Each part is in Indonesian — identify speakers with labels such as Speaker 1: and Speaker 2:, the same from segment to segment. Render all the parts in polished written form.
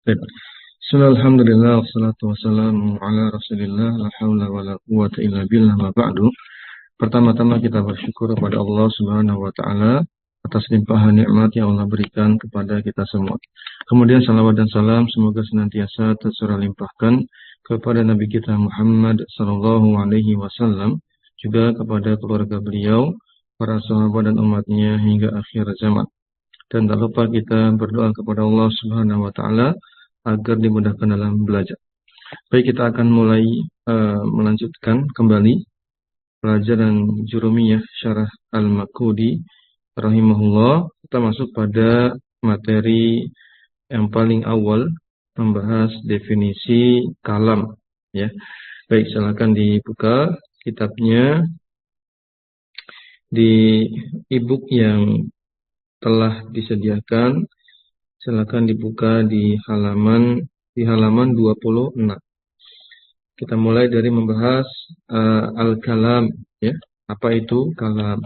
Speaker 1: Baik. Bismillah, alhamdulillah, wassalatu wassalamu ala rasulillah, la hawla wa la quwata illa billah, ma ba'du. Pertama-tama kita bersyukur kepada Allah Subhanahu wa Ta'ala atas limpahan nikmat yang Allah berikan kepada kita semua. Kemudian salawat dan salam semoga senantiasa tercurah limpahkan kepada Nabi kita Muhammad sallallahu alaihi wasallam, juga kepada keluarga beliau, para sahabat dan umatnya hingga akhir zaman. Dan tak lupa kita berdoa kepada Allah Subhanahu wa Ta'ala agar dimudahkan dalam belajar. Baik, kita akan mulai melanjutkan kembali pelajaran Jurumiyah Syarah Al-Makudi rahimahullah. Kita masuk pada materi yang paling awal, membahas definisi kalam, ya. Baik, silakan dibuka kitabnya di e-book yang telah disediakan. Silakan dibuka di halaman 26. Kita mulai dari membahas al-kalam, ya. Apa itu kalam?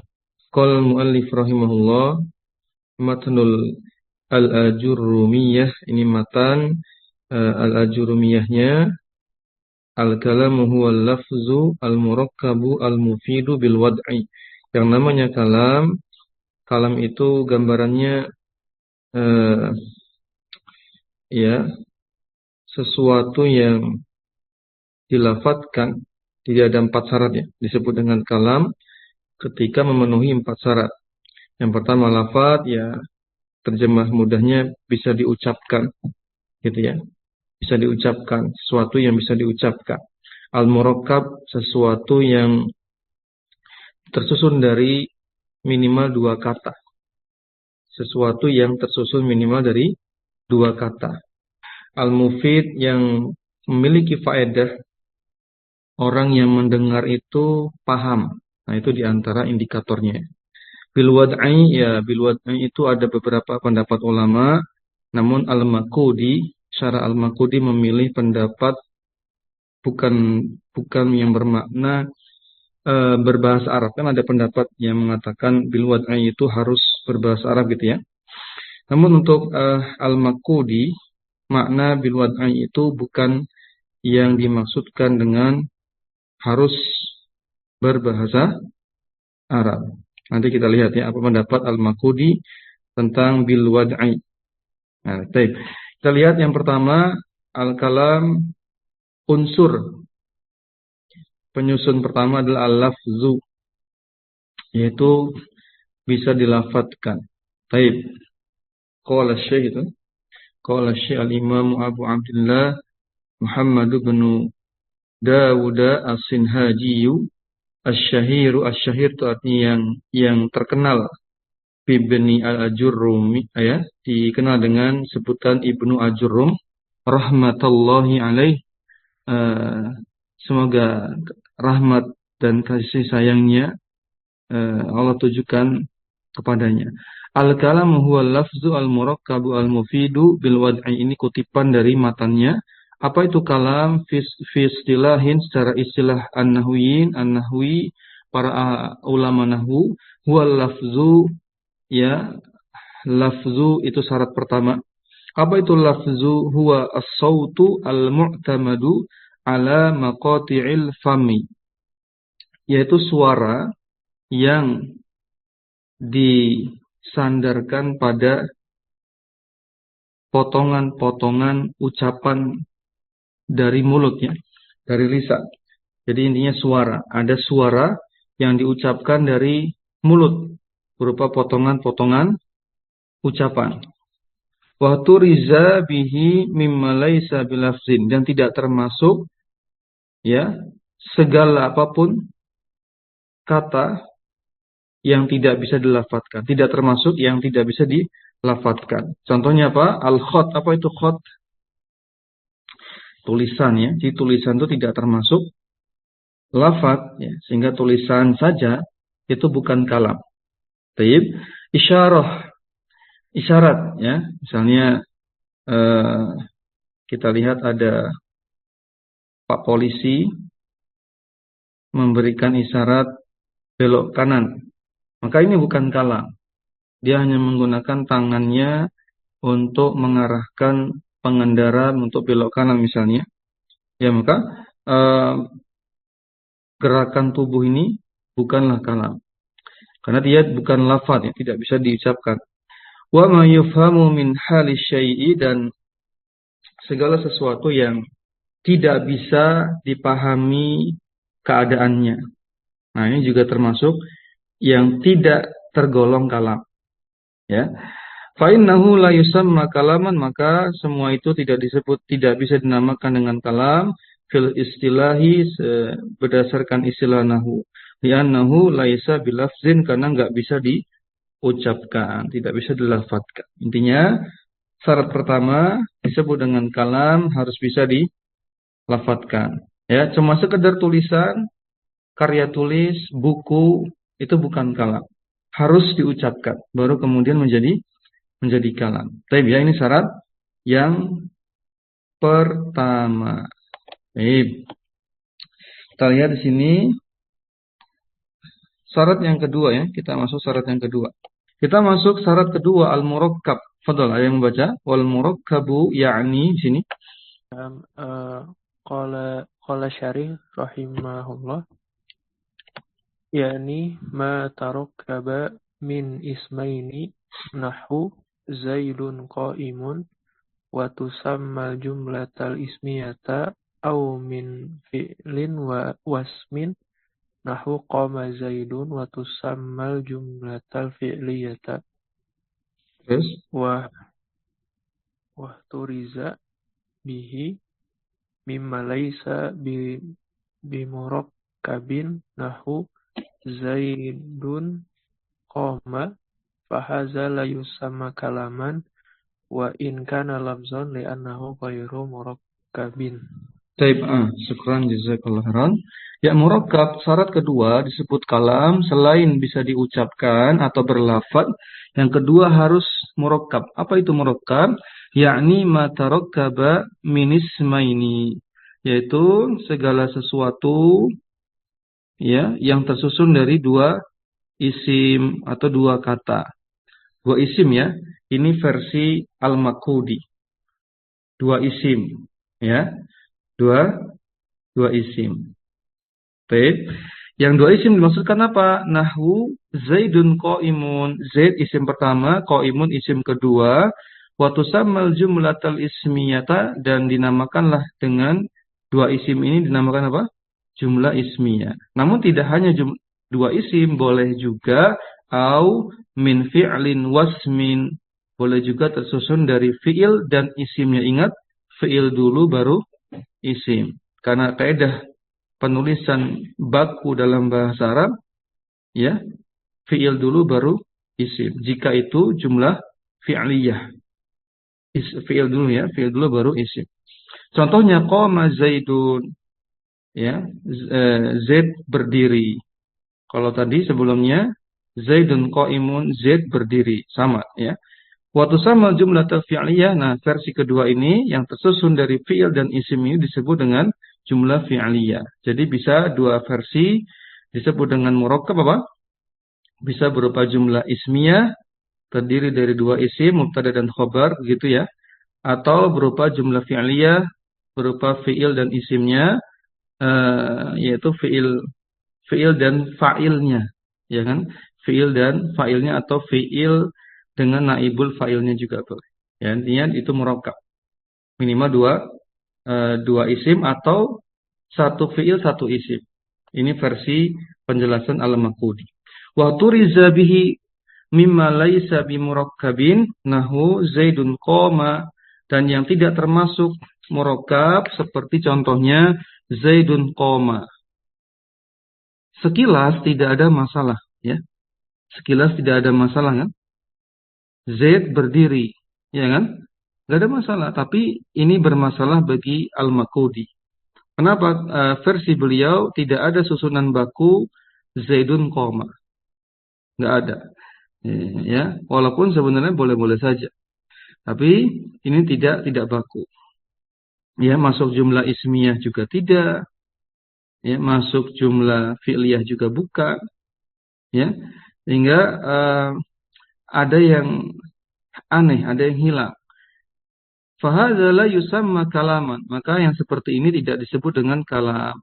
Speaker 1: Qala muallif rahimahullah, matnul al-ajurrumiyah, ini matan al-ajurrumiyahnya. Al-kalamu huwa al-lafzu al-murakkabu al-mufidu bil wad'i. Yang namanya kalam itu gambarannya ya, sesuatu yang dilafatkan, tidak ada 4 syarat, ya. Disebut dengan kalam ketika memenuhi 4 syarat. Yang pertama lafaz, ya, terjemah mudahnya bisa diucapkan, gitu ya. Bisa diucapkan, sesuatu yang bisa diucapkan. Al-murakkab, sesuatu yang tersusun dari minimal 2 kata. Sesuatu yang tersusun minimal dari 2 kata. Al-mufid, yang memiliki faedah, orang yang mendengar itu paham. Nah, itu diantara indikatornya. Bil wad'i, ya, bil wad'i itu ada beberapa pendapat ulama, namun Al-Makudi, Syarah Al-Makudi memilih pendapat bukan yang bermakna berbahasa Arab. Kan ada pendapat yang mengatakan bil wad'i itu harus berbahasa Arab, gitu ya. Namun untuk Al-Makudi, makna bil wad'i itu bukan yang dimaksudkan dengan harus berbahasa Arab. Nanti kita lihat, ya, apa pendapat Al-Makudi tentang bil wad'i. Nah, kita lihat yang pertama, al-kalam unsur. Penyusun pertama adalah al-lafzu, yaitu bisa dilafatkan. Taib. Qala Syekh itu. Qala Syekh al-Imam Abu Abdullah Muhammad bin Dawud as-Sinhaji asy-syahiru, asy-syahir itu artinya yang terkenal, Ibni al-Ajurrumi, ya, dikenal dengan sebutan Ibnu Ajurrum rahmatullahi alaih. Semoga rahmat dan kasih sayangnya Allah tujukan kepadanya. Al-kalamu huwa lafzu al-murakkabu al-mufidu bil wad'i, ini kutipan dari matannya. Apa itu kalam? Fi istilahin, secara istilah an-nahwi, para ulama nahwu, huwa lafzu, ya, lafzu itu syarat pertama. Apa itu lafzu? Huwa as-sautu al-mu'tamadu ala maqati'il fami, yaitu suara yang disandarkan pada potongan-potongan ucapan dari mulutnya, dari lisan. Jadi intinya suara. Ada suara yang diucapkan dari mulut berupa potongan-potongan ucapan. Wa turiza bihi mimma laisa bilafzin, dan tidak termasuk, ya, segala apapun kata yang tidak bisa dilafatkan. Tidak termasuk yang tidak bisa dilafatkan. Contohnya apa? Al-khot. Apa itu khot? Tulisan, ya. Jadi tulisan itu tidak termasuk lafat, ya. Sehingga tulisan saja itu bukan kalam. Taib. Isyarat, ya. Misalnya kita lihat ada Pak Polisi memberikan isyarat belok kanan. Maka ini bukan kalam. Dia hanya menggunakan tangannya untuk mengarahkan pengendara untuk belok kanan misalnya, ya maka eh, gerakan tubuh ini bukanlah kalam. Karena dia bukan lafaz, ya, tidak bisa diucapkan. Wa ma yufhamu min hali syai'i, dan segala sesuatu yang tidak bisa dipahami keadaannya. Nah, ini juga termasuk yang tidak tergolong kalam, ya. Fa innahu la yusamma kalaman, maka semua itu tidak disebut, tidak bisa dinamakan dengan kalam fil istilahi, berdasarkan istilah nahwu. Li'annahu laisa bilafzin, karena enggak bisa diucapkan, tidak bisa dilafadzkan. Intinya syarat pertama disebut dengan kalam harus bisa dilafadzkan. Ya, cuma sekedar tulisan, karya tulis, buku itu bukan kalam. Harus diucapkan baru kemudian menjadi kalam. Tapi ya, ini syarat yang pertama. Baik. Kita lihat di sini syarat yang kedua, ya. Kita masuk syarat yang kedua. Kita masuk syarat kedua, al-murakkab. Fadhal, ada yang membaca? Wal murakkabu ya'ni di sini.
Speaker 2: Qala Syarih rahimahullah, yakni ma tarakkaba min ismaini nahu Zaidun qa'imun wa tusammal jumlatal ismiyata au min fi'lin wa wasmin nahu qama Zaidun wa tusammal jumlatal fi'liyata
Speaker 1: Terus
Speaker 2: wa turiza bihi mimma laisa bimurakkabin nahu Zaidun qama fahaza la yusamma kalaman wa in kana lafzan li'annahu ghairu murakkabin.
Speaker 1: Taib, syukran jazakallahu khairan. Ya, murakkab syarat kedua disebut kalam selain bisa diucapkan atau berlafaz. Yang kedua harus murakkab. Apa itu murakkab? Yakni ma tarakkaba min ismaini, yaitu segala sesuatu, ya, yang tersusun dari dua isim atau dua kata. Dua isim, ya. Ini versi Al-Maqudi. Dua isim, ya. Dua isim. Baik. Yang dua isim dimaksudkan apa? Nahwu Zaidun qaimun. Zaid isim pertama, qaimun isim kedua. Wa tusammal jumlatal ismiyata, dan dinamakanlah dengan dua isim ini dinamakan apa? Jumlah ismiyah. Namun tidak hanya dua isim, boleh juga au min fi'lin wasmin. Boleh juga tersusun dari fi'il dan isimnya. Ingat, fi'il dulu baru isim. Karena kaidah penulisan baku dalam bahasa Arab, ya, fi'il dulu baru isim. Jika itu jumlah fi'liyah. Fi'il dulu, ya, fi'il dulu baru isim. Contohnya qama Zaidun, ya, Zaid berdiri. Kalau tadi sebelumnya Zaidun qaimun, Zaid berdiri, sama, ya. Waktu sama jumlah fi'liyah. Nah, versi kedua ini yang tersusun dari fi'il dan isim ini disebut dengan jumlah fi'liyah. Jadi bisa dua versi disebut dengan murakkab apa? Bisa berupa jumlah ismiyah terdiri dari dua isim, mubtada dan khobar, gitu ya. Atau berupa jumlah fi'liyah berupa fi'il dan isimnya, yaitu fi'il dan fa'ilnya, ya kan? Fi'il dan fa'ilnya atau fi'il dengan naibul fa'ilnya juga boleh. Ya, intinya itu murakkab. Minimal dua isim atau satu fi'il satu isim. Ini versi penjelasan Al-Maqudi. Wa turiza bihi mimma laisa bimurakkabin nahu Zaidun qama, dan yang tidak termasuk murakkab seperti contohnya Zaidun qama. Sekilas tidak ada masalah, ya. Sekilas tidak ada masalah, kan? Zaid berdiri, ya kan? Gak ada masalah, tapi ini bermasalah bagi Al-Maqudi. Kenapa? Versi beliau tidak ada susunan baku Zaidun qama. Gak ada. Ya, walaupun sebenarnya boleh-boleh saja. Tapi ini tidak baku. Ya, masuk jumlah ismiyah juga tidak. Ya, masuk jumlah fi'liyah juga bukan. Ya, sehingga ada yang aneh, ada yang hilang. Fahadza la yusamma kalaman. Maka yang seperti ini tidak disebut dengan kalam.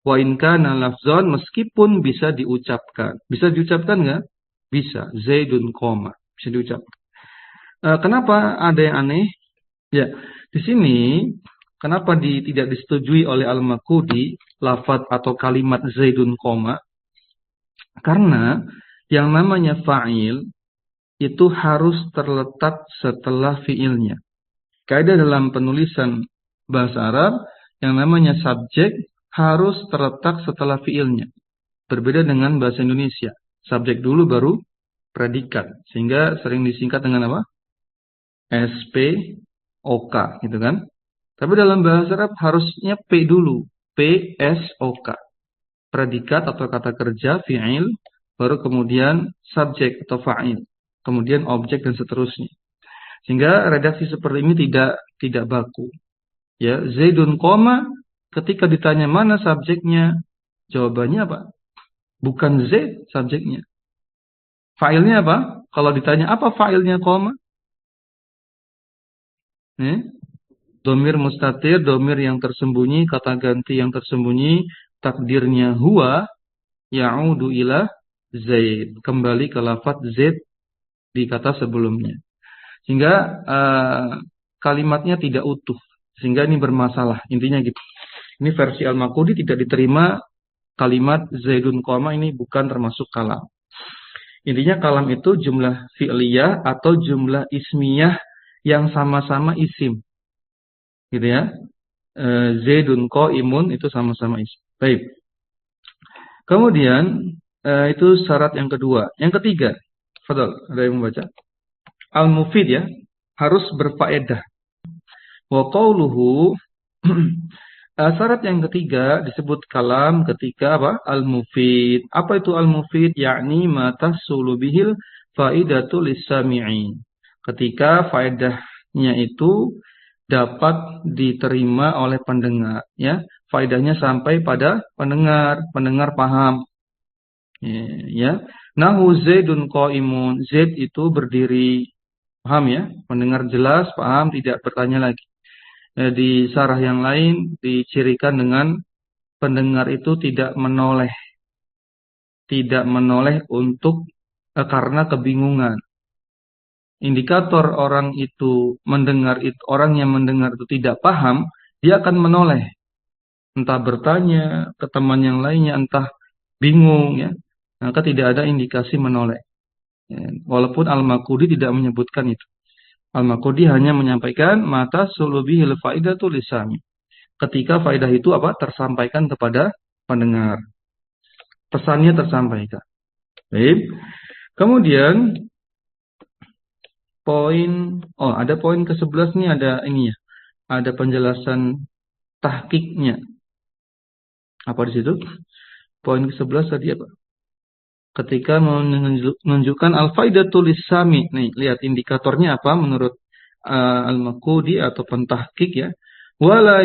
Speaker 1: Wa in kana lafzan, meskipun bisa diucapkan. Bisa diucapkan nggak? Bisa. Zaidun qoma. Bisa diucapkan. Kenapa ada yang aneh? Ya, di sini kenapa tidak disetujui oleh Al-Maghdi lafaz atau kalimat Zaidun qoma? Karena yang namanya fa'il itu harus terletak setelah fiilnya. Kaidah dalam penulisan bahasa Arab, yang namanya subjek harus terletak setelah fiilnya. Berbeda dengan bahasa Indonesia. Subjek dulu baru predikat. Sehingga sering disingkat dengan apa? SPOK, gitu kan? Tapi dalam bahasa Arab harusnya P dulu. PSOK. Predikat atau kata kerja, fi'il, baru kemudian subjek atau fa'il. Kemudian objek dan seterusnya. Sehingga redaksi seperti ini tidak baku. Ya, Zaidun qoma, ketika ditanya mana subjeknya, jawabannya apa? Bukan Zaid subjeknya. Fa'ilnya apa? Kalau ditanya apa fa'ilnya qoma? Domir mustatir, domir yang tersembunyi, kata ganti yang tersembunyi, takdirnya huwa, ya'udu ila Zaid. Kembali ke lafaz Zaid di kata sebelumnya. Sehingga kalimatnya tidak utuh. Sehingga ini bermasalah. Intinya gitu. Ini versi Al-Maghdi tidak diterima kalimat Zaidun qoma ini bukan termasuk kalam. Intinya kalam itu jumlah fi'liyah atau jumlah ismiyah yang sama-sama isim. Gitu ya. Zaidun qaimun itu sama-sama isim. Baik. Kemudian itu syarat yang kedua. Yang ketiga, Fadal, ada yang membaca? Al-mufid ya, harus berfaedah. Wa qawluhu syarat yang ketiga disebut kalam ketika apa? Al-mufid. Apa itu al-mufid? Yakni ma tahsulu bihil faidatu lis-sami'in. Ketika faedahnya itu dapat diterima oleh pendengar, ya. Faedahnya sampai pada pendengar paham. Ya. Nahu Zaidun qaimun. Zaid itu berdiri. Paham ya? Mendengar jelas, paham, tidak bertanya lagi. Di syarah yang lain dicirikan dengan pendengar itu tidak menoleh. Tidak menoleh untuk karena kebingungan. Indikator orang itu mendengar itu, orang yang mendengar itu tidak paham, dia akan menoleh. Entah bertanya ke teman yang lainnya, entah bingung ya. Maka tidak ada indikasi menoleh. Walaupun Al-Maghdi tidak menyebutkan itu. Al-Maghdi hanya menyampaikan mata sulubihil faidatu lisami. Ketika faidah itu apa? Tersampaikan kepada pendengar. Pesannya tersampaikan. Baik. Kemudian ada poin ke-11 nih, ada ini ya. Ada penjelasan tahqiqnya. Apa di situ? Poin ke-11 tadi apa? Ketika menunjukkan al-faidatul lisami. Nih, lihat indikatornya apa menurut Al-Maghdi atau pentahqiq ya. Wala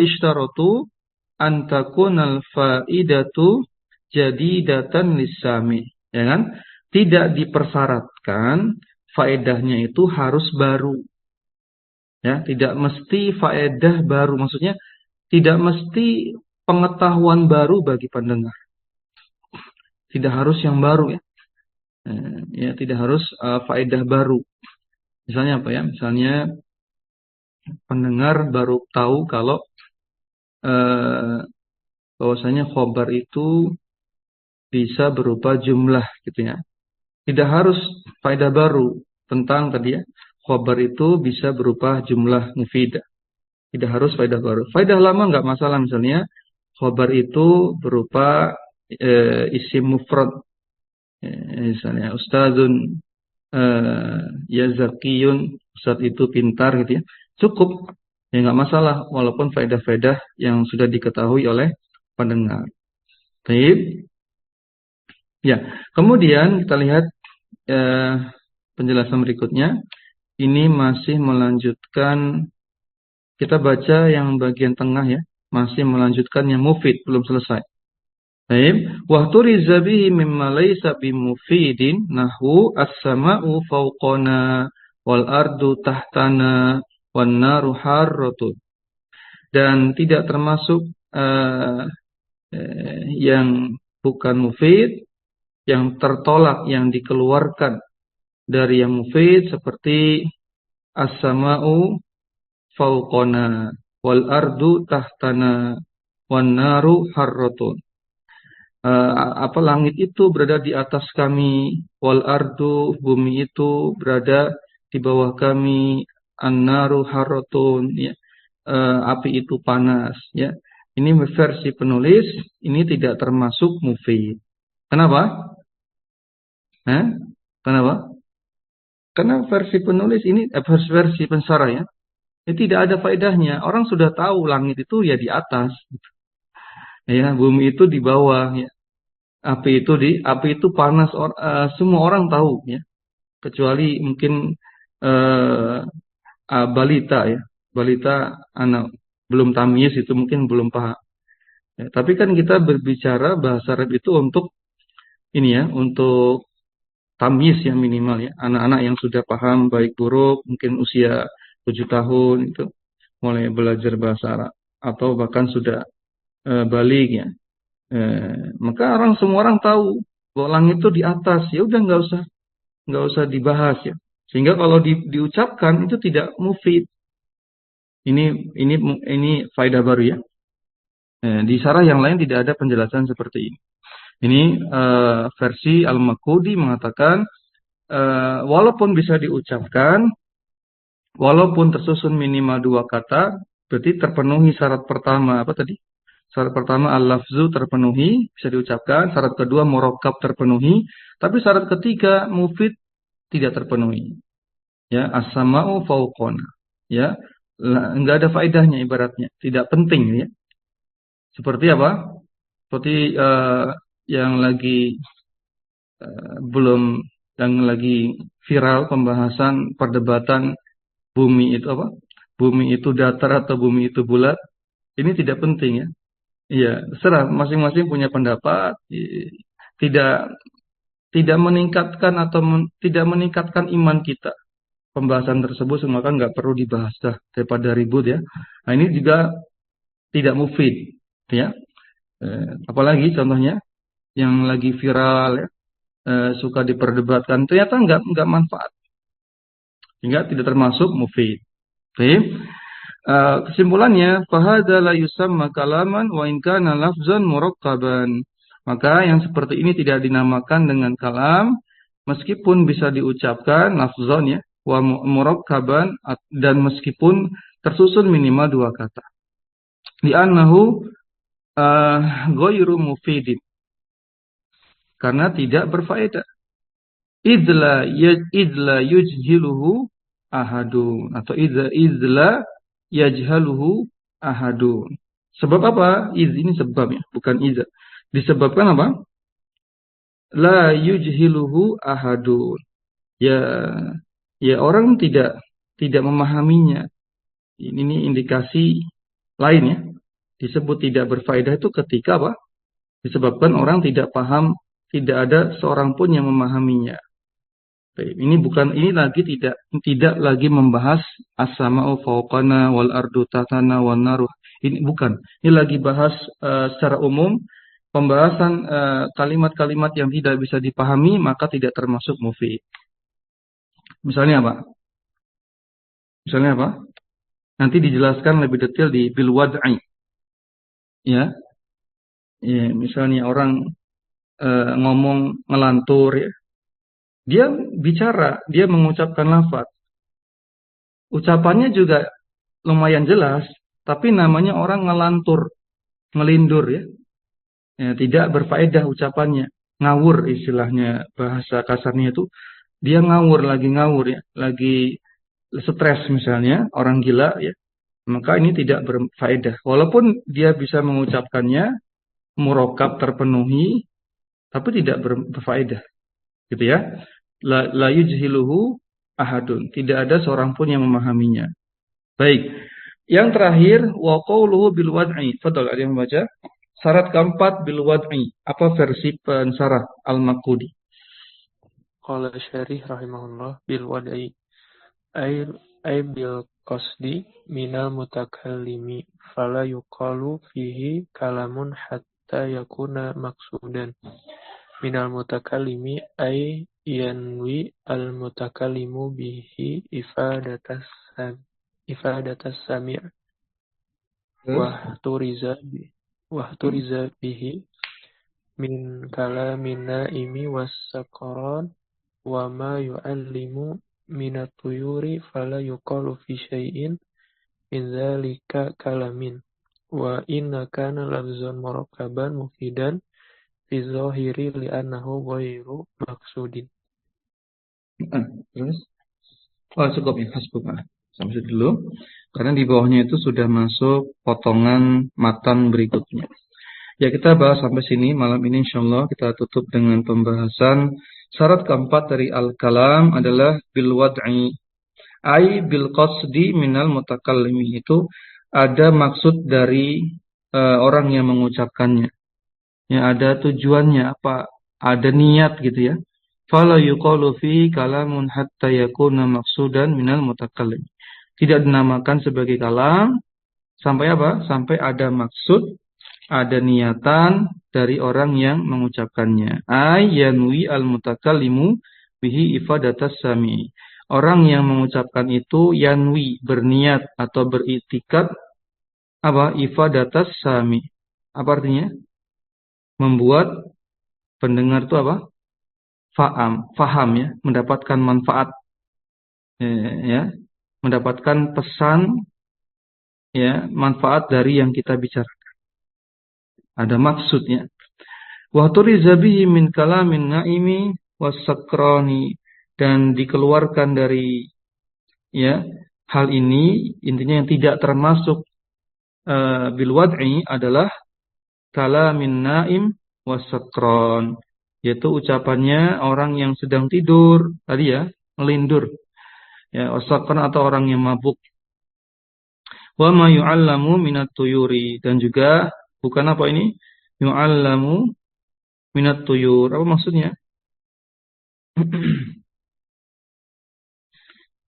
Speaker 1: ishtaratu an takunal faidatu jadidatan lisami. Ya kan? Tidak dipersyaratkan faedahnya itu harus baru. Ya, tidak mesti faedah baru, maksudnya tidak mesti pengetahuan baru bagi pendengar. Tidak harus yang baru ya. Ya, tidak harus faedah baru. Misalnya apa ya? Misalnya pendengar baru tahu kalau bahwasanya khobar itu bisa berupa jumlah gitu ya. Tidak harus faedah baru tentang tadi ya. Khobar itu bisa berupa jumlah mufidah. Tidak harus faedah baru. Faedah lama nggak masalah, misalnya khobar itu berupa isim mufrad. Misalnya ustadzun ya zakiyun, ustadz itu pintar gitu ya. Cukup. Ya nggak masalah walaupun faedah-faedah yang sudah diketahui oleh pendengar. Baik. Ya, kemudian kita lihat penjelasan berikutnya. Ini masih melanjutkan, kita baca yang bagian tengah ya, masih melanjutkan yang mufid, belum selesai. Baik, wa turiza bihi mimma laysa bimufidin nahu as-sama'u fawqana wal ardu tahtana wan naru harratun. Dan tidak termasuk yang bukan mufid, yang tertolak, yang dikeluarkan dari yang mufid seperti as-sama'u fauqana wal ardu tahtana wan naru harratun. Apa langit itu berada di atas kami, wal ardu bumi itu berada di bawah kami, an-naru harratun, ya. Api itu panas, ya. Ini versi penulis, ini tidak termasuk mufid. Kenapa? Hah? Kenapa? Karena versi penulis ini versi pensara, ya. Ini tidak ada faedahnya. Orang sudah tahu langit itu ya di atas, ya, bumi itu di bawah, ya. Api itu panas, semua orang tahu, ya, kecuali mungkin eh, balita, ya, balita anak belum tamyiz itu mungkin belum paham, ya. Tapi kan kita berbicara bahasa Arab itu untuk ini, ya, untuk tamyiz yang minimal, ya, anak-anak yang sudah paham baik buruk mungkin usia 7 tahun itu mulai belajar bahasa Arab atau bahkan sudah baligh, ya. Maka semua orang tahu bahwa langit itu di atas, ya udah nggak usah dibahas, ya. Sehingga kalau diucapkan itu tidak mufid. Ini ini faedah baru, ya. Di syarah yang lain tidak ada penjelasan seperti ini. Ini versi Al-Makhudi mengatakan walaupun bisa diucapkan, walaupun tersusun minimal 2 kata, berarti terpenuhi syarat pertama apa tadi? Syarat pertama al-lafzu terpenuhi, bisa diucapkan. Syarat kedua murakkab terpenuhi, tapi syarat ketiga mufid tidak terpenuhi. Ya, as-sama'u fauqana. Ya, enggak ada faedahnya ibaratnya, tidak penting, ya. Seperti apa? Seperti yang lagi belum yang lagi viral pembahasan perdebatan bumi itu apa? Bumi itu datar atau bumi itu bulat. Ini tidak penting, ya. Iya, terserah masing-masing punya pendapat. Tidak tidak meningkatkan atau tidak meningkatkan iman kita. Pembahasan tersebut maka nggak perlu dibahas dah daripada ribut, ya. Nah, ini juga tidak mufid, ya. Apalagi contohnya yang lagi viral, ya, suka diperdebatkan ternyata nggak manfaat, sehingga tidak termasuk mufid. Baik. Kesimpulannya, fahadza la yusamma kalaman wa in kana lafzan murakkaban. Maka yang seperti ini tidak dinamakan dengan kalam meskipun bisa diucapkan lafzan, ya, wa murakkaban, dan meskipun tersusun minimal 2 kata. Li'annahu ghairu mufidin. Karena tidak berfaedah. Idla yujhiluhu ahadun atau idla yajhaluhu ahadun. Sebab apa? Ini sebabnya, bukan iza. Disebabkan apa? La yujhiluhu ahadun. Ya, ya orang tidak memahaminya. Ini indikasi lain, ya. Disebut tidak berfaedah itu ketika apa? Disebabkan orang tidak paham, tidak ada seorang pun yang memahaminya. Ini lagi tidak lagi membahas as-sama'u fawqana wal ardu tahtana wan naru. Ini bukan. Ini lagi bahas secara umum pembahasan kalimat-kalimat yang tidak bisa dipahami maka tidak termasuk mufid. Misalnya apa? Nanti dijelaskan lebih detail di bil wad'i. Ya. Ya, misalnya orang ngomong ngelantur, ya. Dia bicara, dia mengucapkan lafaz. Ucapannya juga lumayan jelas, tapi namanya orang ngelantur, ngelindur, ya. Ya, tidak berfaedah ucapannya, ngawur istilahnya, bahasa kasarnya itu dia ngawur, ya, lagi stres misalnya, orang gila, ya. Maka ini tidak berfaedah. Walaupun dia bisa mengucapkannya, murakkab terpenuhi, tapi tidak berfaedah. Gitu, ya. La yujhiluhu ahadun. Tidak ada seorang pun yang memahaminya. Baik. Yang terakhir, wa qawluhu bil wad'i. Fadhal, ada yang membaca? Syarat keempat bil wad'i. Apa versi pensarah Al-Makhudi?
Speaker 2: Qala syarih rahimahullah bil wad'i ay bil qasdi minal mutakallimi fala yuqalu fihi kalamun hatta yakuna maksudan minal mutakallimi ay yanwi al mutakallimu bihi ifadatas sami'
Speaker 1: Terus,
Speaker 2: wahturiza bihi min kalamin naimi was sakaran wa ma yu'allimu minat tuyuri fala yuqalu fi syai'in min dzalika kalamin wa inna kana lafzan murakkaban mufidan fi dzahiri li'annahu ghairu maksudin.
Speaker 1: terus. Oh, cukup ya, hasbuk. Sampai situ dulu. Karena di bawahnya itu sudah masuk potongan matan berikutnya. Ya, kita bahas sampai sini. Malam ini insyaallah kita tutup dengan pembahasan syarat keempat dari al-kalam adalah bil wad'i. Ai bil qasdi minal mutakallimi. Itu ada maksud dari orang yang mengucapkannya. Ya, ada tujuannya apa? Ada niat gitu ya. Fala yuqalu fi kalamun hatta yakuna maksudan minal mutakallim. Tidak dinamakan sebagai kalam sampai apa? Sampai ada maksud, ada niatan dari orang yang mengucapkannya. Ay yanwi al mutakallimu bihi ifadatas sami. Orang yang mengucapkan itu yanwi, berniat atau beriktikad apa? Ifadatas sami. Apa artinya? Membuat pendengar itu apa? Faham ya, mendapatkan manfaat ya, mendapatkan pesan ya, manfaat dari yang kita bicarakan. Ada maksudnya. Wa turiza bihi min kalamin naimi wasakrani, dan dikeluarkan dari ya hal ini, intinya yang tidak termasuk bil wad'i adalah kalamin naim wasakron, yaitu ucapannya orang yang sedang tidur tadi ya, melindur ya, wasakron atau orang yang mabuk. Wa ma yu'allamu minat tuyuri, dan juga bukan apa ini? Yu'allamu minat tuyur. Apa maksudnya?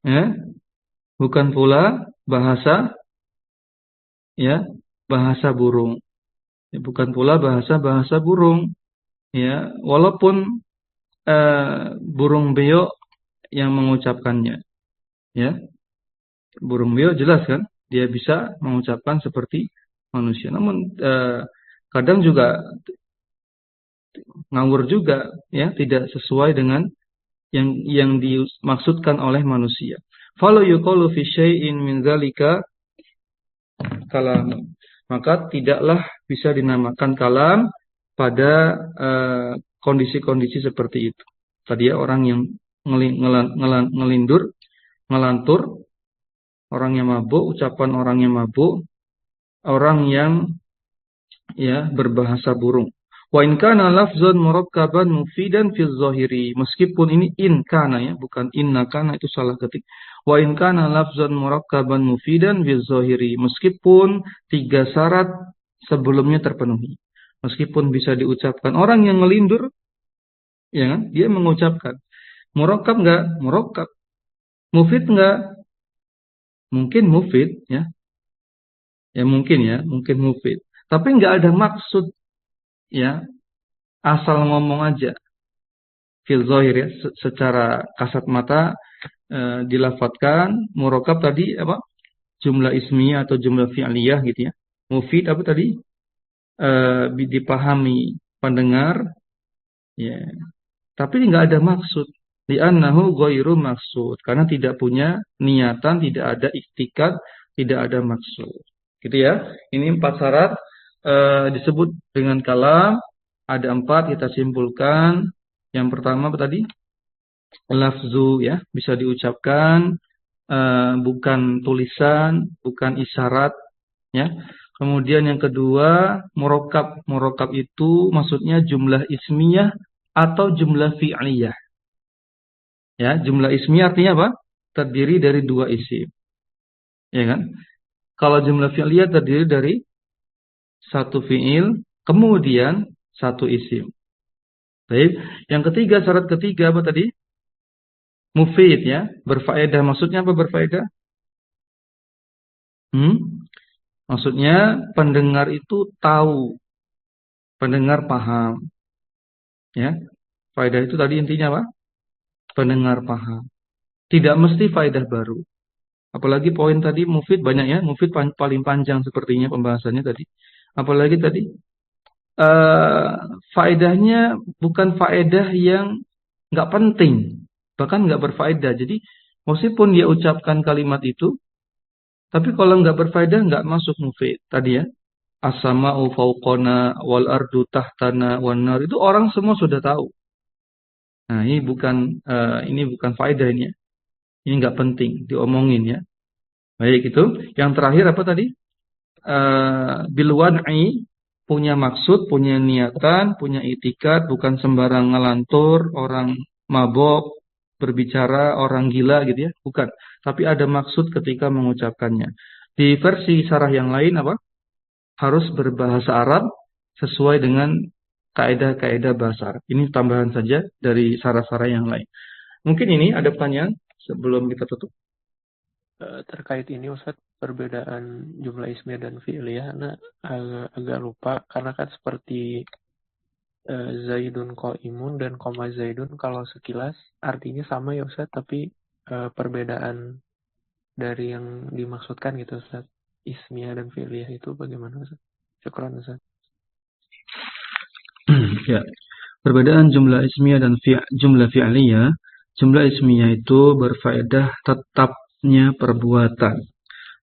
Speaker 1: Ya, bukan pula bahasa ya, bahasa burung. Ya, bukan pula bahasa burung. Ya, walaupun burung beo yang mengucapkannya. Ya, burung beo jelas kan? Dia bisa mengucapkan seperti manusia. Namun kadang juga ngawur juga ya, tidak sesuai dengan yang dimaksudkan oleh manusia. Fala yuqalu fi syai'in min dzalika kalam. Maka tidaklah bisa dinamakan kalam pada kondisi-kondisi seperti itu. Tadi ya, orang yang ngelantur, orang yang mabuk, ucapan orang yang mabuk, orang yang ya berbahasa burung. Wa in kana lafzan murakkaban mufidan fi dzahiri. Meskipun ini in kana ya, bukan inna kana, itu salah ketik. Wa in kana lafzan murakkaban mufidan fi dzahiri. Meskipun 3 syarat sebelumnya terpenuhi. Meskipun bisa diucapkan orang yang ngelindur ya kan, dia mengucapkan. Murakkab enggak? Murakkab. Mufid enggak? Mungkin mufid ya. Ya mungkin mufid. Tapi enggak ada maksud ya, asal ngomong aja. Fil zahir ya, secara kasat mata dilafadzkan. Murakkab tadi apa? Jumlah ismiyah atau jumlah fi'liyah gitu ya. Mufid apa tadi? Dipahami pendengar ya. Tapi enggak ada maksud. Li'annahu ghairu maksud, karena tidak punya niatan, tidak ada iktikad, tidak ada maksud. Gitu ya. Ini 4 syarat disebut dengan kalam. Ada 4 kita simpulkan. Yang pertama apa tadi? Lafzu ya, bisa diucapkan, bukan tulisan, bukan isyarat ya. Kemudian yang kedua, murakkab. Murakkab itu maksudnya jumlah ismiyah atau jumlah fi'liyah. Ya, jumlah ismiyah artinya apa? Terdiri dari 2 isim. Ya kan? Kalau jumlah fi'liyah terdiri dari 1 fi'il, kemudian 1 isim. Baik. Yang ketiga, syarat ketiga apa tadi? Mufid ya, berfaedah. Maksudnya apa berfaedah? Maksudnya pendengar itu tahu, pendengar paham. Ya, faedah itu tadi intinya apa? Pendengar paham. Tidak mesti faedah baru. Apalagi poin tadi mufid banyak ya, mufid paling panjang sepertinya pembahasannya tadi. Apalagi tadi eh faedahnya bukan faedah yang nggak penting, bahkan nggak berfaedah. Jadi meskipun dia ucapkan kalimat itu, tapi kalau nggak berfaedah nggak masuk mufid tadi ya. As-sama'u fauqana wal ardu tahtana wan nar itu orang semua sudah tahu. Nah, ini bukan faedah ini ya. Ini nggak penting diomongin ya. Baik itu. Yang terakhir apa tadi? Bil wad'i, punya maksud, punya niatan, punya itikad, bukan sembarang ngelantur, orang mabok, berbicara, orang gila gitu ya. Bukan. Tapi ada maksud ketika mengucapkannya. Di versi sarah yang lain apa? Harus berbahasa Arab sesuai dengan kaedah-kaedah bahasa Arab. Ini tambahan saja dari sarah-sarah yang lain. Mungkin ini ada pertanyaan sebelum kita tutup.
Speaker 2: Terkait ini Ustaz, perbedaan jumlah ismiyah dan fi'liyah, agak lupa karena kan seperti Zaidun Qaimun dan koma Zaidun kalau sekilas artinya sama ya Ustaz, tapi perbedaan dari yang dimaksudkan gitu Ustaz, ismiyah dan fi'liyah itu bagaimana Ustaz? Syukran Ustaz.
Speaker 1: Ya, perbedaan jumlah ismiyah dan jumlah fi'liyah. Jumlah ismiyah itu berfaedah tetapnya perbuatan.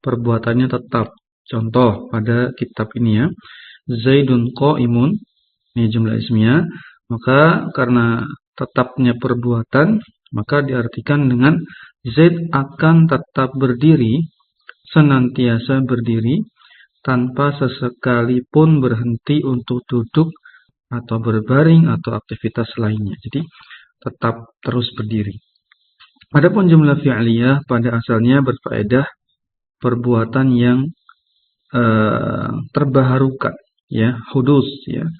Speaker 1: Perbuatannya tetap. Contoh pada kitab ini ya. Zaidun qaimun, ini jumlah ismiyah. Maka karena tetapnya perbuatan, maka diartikan dengan Zaid akan tetap berdiri, senantiasa berdiri, tanpa sesekalipun berhenti untuk duduk atau berbaring atau aktivitas lainnya. Jadi tetap terus berdiri. Adapun jumlah fi'liyah pada asalnya berfaedah perbuatan yang terbaharukan, ya, hudus, ya.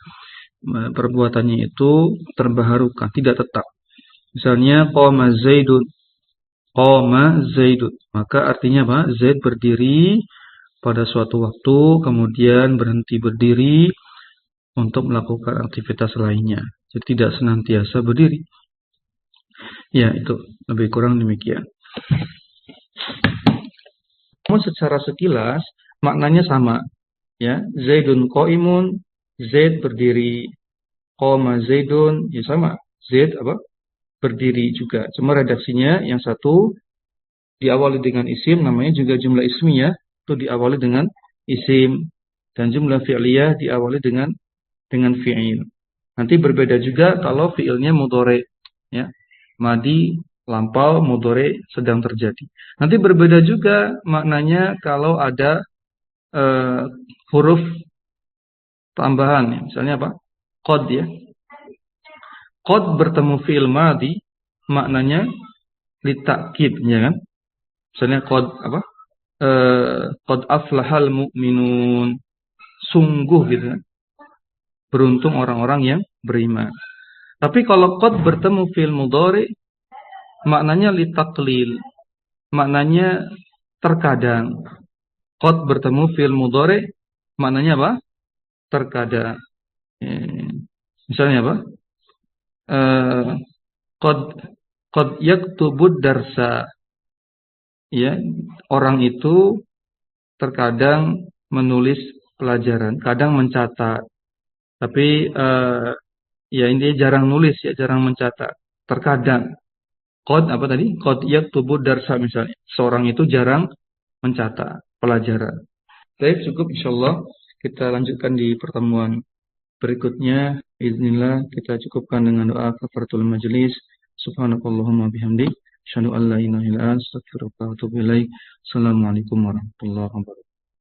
Speaker 1: Perbuatannya itu terbaharukan, tidak tetap. Misalnya qama Zaidun, maka artinya apa? Zaid berdiri pada suatu waktu, kemudian berhenti berdiri untuk melakukan aktivitas lainnya. Jadi tidak senantiasa berdiri. Ya, itu lebih kurang demikian. Namun secara sekilas maknanya sama. Ya, Zaidun qaimun, Zaid berdiri, qama Zaidun, ya sama. Zaid apa? Berdiri juga. Cuma redaksinya yang satu diawali dengan isim, namanya juga jumlah ismiyah, itu diawali dengan isim, dan jumlah fi'liyah diawali dengan fi'il. Nanti berbeda juga kalau fi'ilnya mudhari, ya. Madi, lampau, mudhari sedang terjadi. Nanti berbeda juga maknanya kalau ada huruf tambahan, ya. Misalnya apa? Qad, ya. Qad bertemu fi'il madi, maknanya litakid, ya kan? Misalnya qad apa? Qad aflahal mu'minun. Sungguh gitu kan. Beruntung orang-orang yang beriman. Tapi kalau qad bertemu fi'il mudhari, maknanya litaklil. Maknanya terkadang. Qad bertemu fi'il mudhari, maknanya apa? Terkadang. Misalnya apa? Qad yaktubud darsa. Ya, orang itu terkadang menulis pelajaran, kadang mencatat. Tapi ya intinya jarang nulis ya, jarang mencatat. Terkadang. Qad apa tadi? Qad yaktubud darsa misalnya. Seorang itu jarang mencatat pelajaran. Baik, cukup insyaallah. Kita lanjutkan di pertemuan berikutnya. Bismillah kita cukupkan dengan doa kafaratul majelis. Subhanakallahumma bihamdik, asyhadu an la ilaha illa anta, astaghfiruka wa atubu ilaik. Assalamualaikum warahmatullahi wabarakatuh.